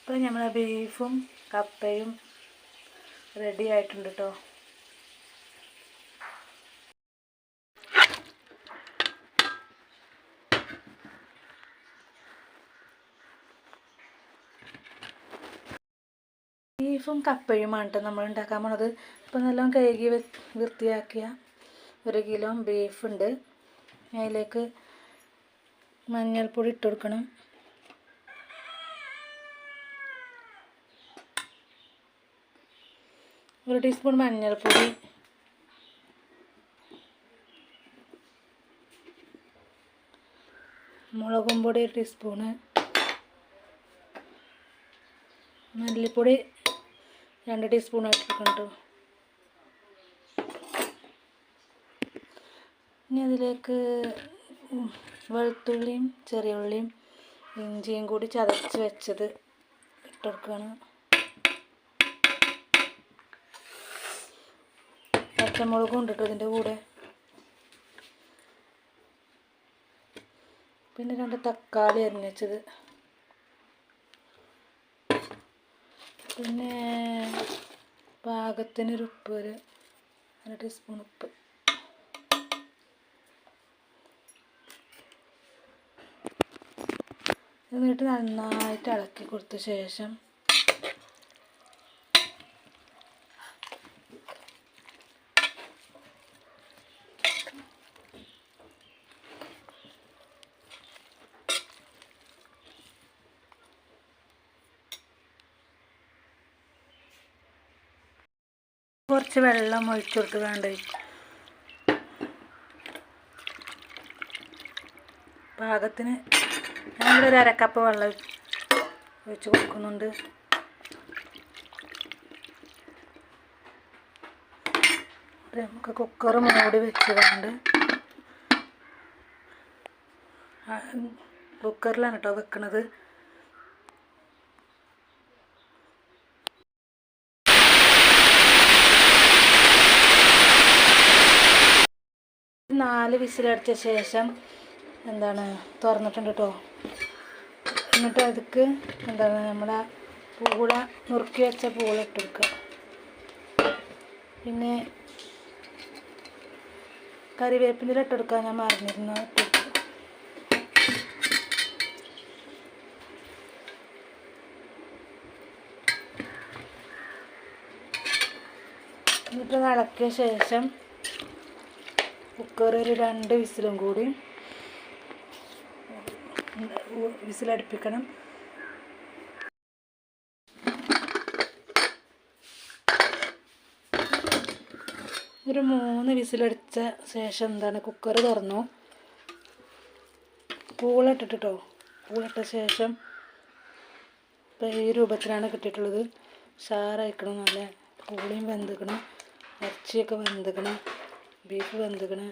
ഇപ്പോൾ നമ്മളെ ബീഫും കപ്പയും റെഡി ആയിട്ടുണ്ട് കേട്ടോ. ബീഫും കപ്പയുമാണ് കേട്ടോ നമ്മൾ ഉണ്ടാക്കാൻ പോണത്. ഇപ്പോൾ നല്ലോണം കഴുകി വൃത്തിയാക്കിയ 1 കിലോ ബീഫുണ്ട്. അതിലേക്ക് മഞ്ഞൾപ്പൊടി ഇട്ട് കൊടുക്കണം. ഒരു ടീസ്പൂൺ മഞ്ഞൾപ്പൊടി, മുളകും പൊടി 1 ടീസ്പൂണ്, മല്ലിപ്പൊടി 2 ടീസ്പൂൺ ഇട്ടിരിക്കണം കേട്ടോ. ഇനി അതിലേക്ക് വെളുത്തുള്ളിയും ചെറിയ ഉള്ളിയും ഇഞ്ചിയും കൂടി ചതച്ച് വെച്ചത് ഇട്ടെടുക്കുകയാണ്. പച്ചമുളകും ഉണ്ട് കേട്ടോ ഇതിൻ്റെ കൂടെ. പിന്നെ 2 തക്കാളി അരിഞ്ഞത്, പിന്നെ പാകത്തിനൊരു ഉപ്പ്, 1 ടീസ്പൂൺ ഉപ്പ്. എന്നിട്ട് നന്നായിട്ട് ഇളക്കി കൊടുത്ത ശേഷം കുറച്ച് വെള്ളം ഒഴിച്ചു കൊടുത്ത് വേണ്ടേ. പാകത്തിന് ഞാനൊരു 1/2 കപ്പ് വെള്ളം ഒഴിച്ച് കൊടുക്കുന്നുണ്ട്. നമുക്ക് കുക്കർ മൂടി വെച്ച് കൊണ്ട് കുക്കറിലാണ് കേട്ടോ വെക്കണത്. നാല് വിസിലടിച്ച ശേഷം തുറന്നിട്ടുണ്ട് കേട്ടോ. എന്നിട്ട് അതിക്ക് നമ്മളെ പൂള, നുറുക്കി വെച്ച പൂള ഇട്ട് കൊടുക്കുക. പിന്നെ കറിവേപ്പില ഇട്ടെടുക്കാൻ ഞാൻ മറന്നിരുന്നു. എന്നിട്ട് ഇളക്കിയ ശേഷം കുക്കർ ഒരു 2 വിസിലും കൂടി വിസിലടുപ്പിക്കണം. ഒരു 3 വിസിലടിച്ച ശേഷം കുക്കർ തുറന്നു. പൂളിട്ടിട്ട് കേട്ടോ. പൂളിട്ട ശേഷം ഇപ്പോൾ ഈ രൂപത്തിലാണ് കിട്ടിയിട്ടുള്ളത്. ഉഷാറായിക്കണം. നല്ല പൂളിയും വെന്തിക്കണം, ഇറച്ചിയൊക്കെ വെന്തിക്കണം, ബീഫ് വെന്തിക്കണം.